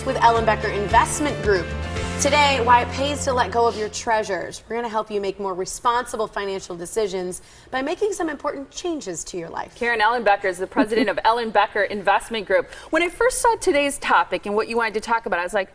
Investments with Ellenbecker Investment Group. Today, why it pays to let go of your treasures. We're going to help you make more responsible financial decisions by making some important changes to your life. Karen Ellenbecker is the president of Ellenbecker Investment Group. When I first saw today's topic and what you wanted to talk about, I was like,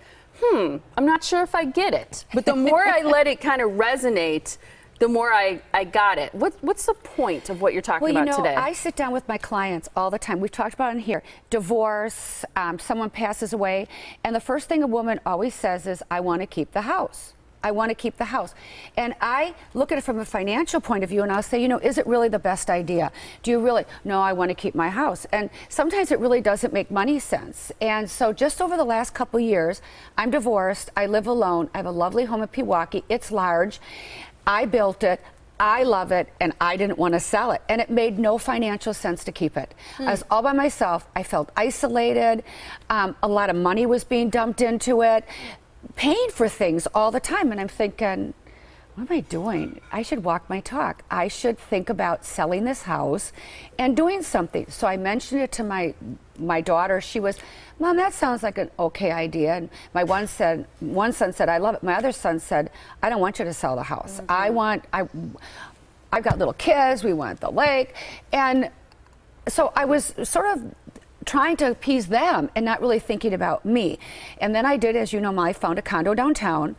I'm not sure if I get it. But the more I let it kind of resonate, the more I got it. What's the point of what you're talking about today? I sit down with my clients all the time. We've talked about it in here. Divorce, someone passes away, and the first thing a woman always says is, I want to keep the house. I want to keep the house. And I look at it from a financial point of view, and I'll say, is it really the best idea? Do you really? No, I want to keep my house. And sometimes it really doesn't make money sense. And so just over the last couple years, I'm divorced. I live alone. I have a lovely home in Pewaukee. It's large. I built it, I love it, and I didn't want to sell it. And it made no financial sense to keep it. I was all by myself. I felt isolated. A lot of money was being dumped into it, paying for things all the time. And I'm thinking, what am I doing? I should walk my talk. I should think about selling this house and doing something. So I mentioned it to my daughter. She was, Mom, that sounds like an okay idea. And my one son said, I love it. My other son said, I don't want you to sell the house. I've got little kids. We want the lake. And so I was sort of trying to appease them and not really thinking about me. And then I did, as you know, I found a condo downtown.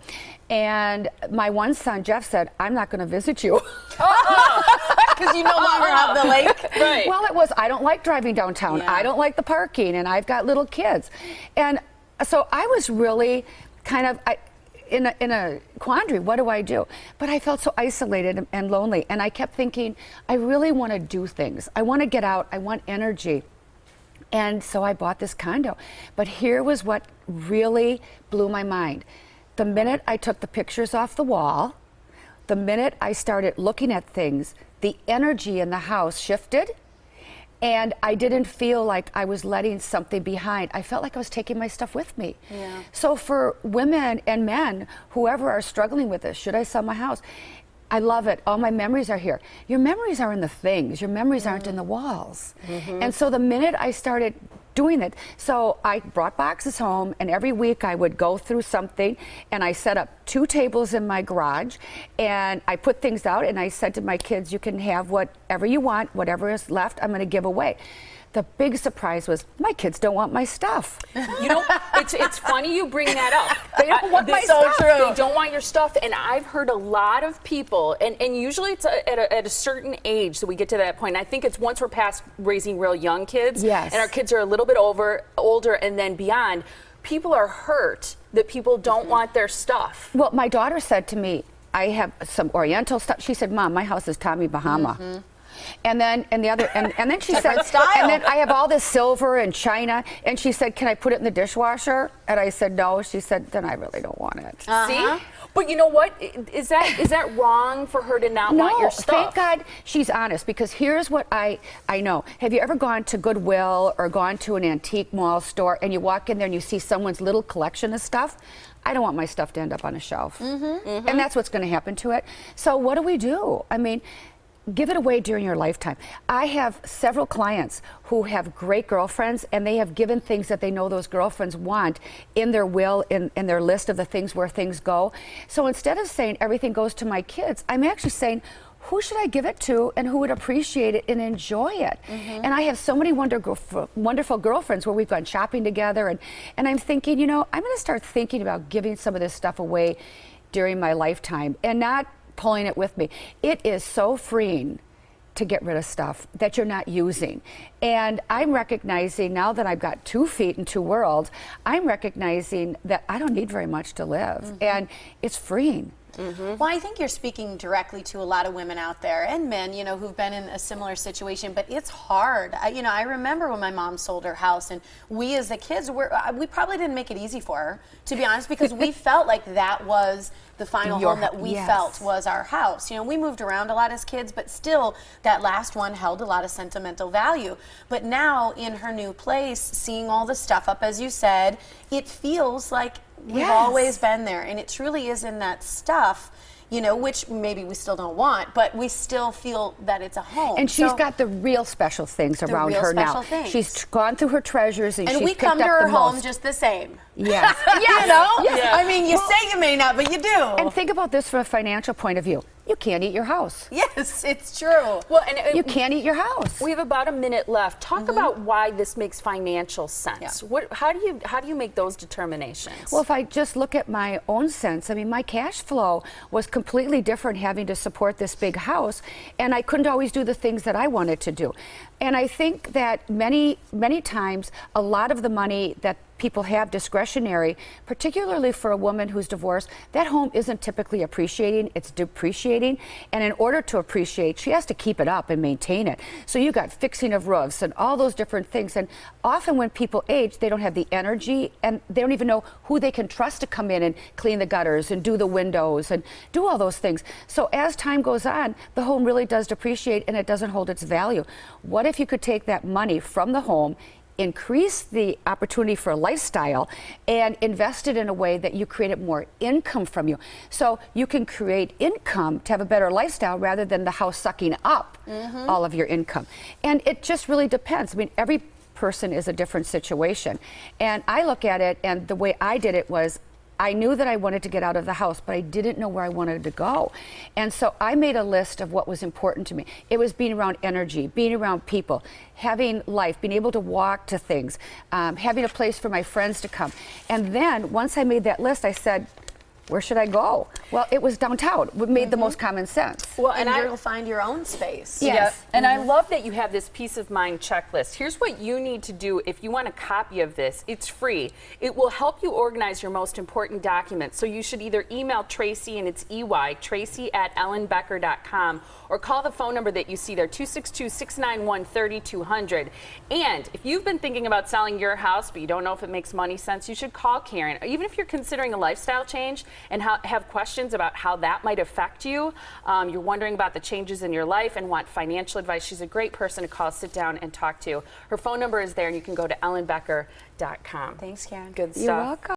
And my one son, Jeff, said, I'm not going to visit you. Because you no longer have the lake? Right. Well, it was, I don't like driving downtown. Yeah. I don't like the parking, and I've got little kids. And so I was really kind of in a quandary. What do I do? But I felt so isolated and lonely. And I kept thinking, I really want to do things. I want to get out. I want energy. And so I bought this condo. But here was what really blew my mind. The minute I took the pictures off the wall, the minute I started looking at things, the energy in the house shifted, and I didn't feel like I was letting something behind. I felt like I was taking my stuff with me. Yeah. So for women and men, whoever are struggling with this, should I sell my house? I love it. All my memories are here. Your memories are in the things. Your memories aren't in the walls. And so the minute I started doing it, so I brought boxes home, and every week I would go through something, and I set up 2 tables in my garage, and I put things out, and I said to my kids, you can have whatever you want, whatever is left, I'm going to give away. The big surprise was my kids don't want my stuff. It's funny you bring that up. They don't want my stuff. They don't want your stuff. And I've heard a lot of people, and usually it's at a certain age that we get to that point. And I think it's once we're past raising real young kids, yes, and our kids are a little bit older and then beyond, people are hurt that people don't want their stuff. Well, my daughter said to me, I have some Oriental stuff. She said, Mom, my house is Tommy Bahama. And then and then she said, and then I have all this silver and china, and she said, can I put it in the dishwasher? And I said no. She said, then I really don't want it. See? But you know what? Is that wrong for her to not want your stuff? Thank God she's honest, because here's what I know. Have you ever gone to Goodwill or gone to an antique mall store and you walk in there and you see someone's little collection of stuff? I don't want my stuff to end up on a shelf. And that's what's going to happen to it. So what do we do? I mean, give it away during your lifetime. I have several clients who have great girlfriends, and they have given things that they know those girlfriends want in their will, in their list of the things where things go. So instead of saying everything goes to my kids, I'm actually saying, who should I give it to and who would appreciate it and enjoy it? And I have so many wonderful girlfriends where we've gone shopping together, and I'm thinking, I'm going to start thinking about giving some of this stuff away during my lifetime and not pulling it with me. It is so freeing to get rid of stuff that you're not using. And I'm recognizing now that I've got 2 feet in 2 worlds, I'm recognizing that I don't need very much to live. And it's freeing. Well, I think you're speaking directly to a lot of women out there and men, who've been in a similar situation, but it's hard. I remember when my mom sold her house, and we as the kids, we probably didn't make it easy for her, to be honest, because we felt like that was the final home that we felt was our house. We moved around a lot as kids, but still that last one held a lot of sentimental value. But now in her new place, seeing all the stuff up, as you said, it feels like we've always been there, and it truly is in that stuff you know, which maybe we still don't want, but we still feel that it's a home. And she's got the real special things around her now. Things. She's gone through her treasures and she's we picked come to up her the home most. just the same. Yes. You know? Yeah. I mean, you say you may not, but you do. And think about this from a financial point of view. You can't eat your house. Yes, it's true. Well, and You can't eat your house. we have about a minute left. Talk about why this makes financial sense. Yeah. How do you make those determinations? Well, if I just look at my own sense, I mean, my cash flow was completely different having to support this big house, and I couldn't always do the things that I wanted to do. And I think that many times, a lot of the money that people have discretionary, particularly for a woman who's divorced, that home isn't typically appreciating, it's depreciating. And in order to appreciate, she has to keep it up and maintain it. So you got fixing of roofs and all those different things. And often when people age, they don't have the energy and they don't even know who they can trust to come in and clean the gutters and do the windows and do all those things. So as time goes on, the home really does depreciate and it doesn't hold its value. What if you could take that money from the home, increase the opportunity for a lifestyle, and invest it in a way that you create more income from you? So you can create income to have a better lifestyle rather than the house sucking up all of your income. And it just really depends. I mean, every person is a different situation. And I look at it, and the way I did it was, I knew that I wanted to get out of the house, but I didn't know where I wanted to go. And so I made a list of what was important to me. It was being around energy, being around people, having life, being able to walk to things, having a place for my friends to come. And then once I made that list, I said, where should I go? Well, it was downtown. It made the most common sense. Well, And you'll find your own space. Yes. Yep. And I love that you have this peace of mind checklist. Here's what you need to do if you want a copy of this. It's free. It will help you organize your most important documents. So you should either email Tracy, and it's EY, tracy@ellenbecker.com, or call the phone number that you see there, 262-691-3200. And if you've been thinking about selling your house, but you don't know if it makes money sense, you should call Karen. Even if you're considering a lifestyle change and have questions about how that might affect you, you're wondering about the changes in your life and want financial advice, she's a great person to call, sit down, and talk to. Her phone number is there, and you can go to ellenbecker.com. Thanks, Karen. Good stuff. You're welcome.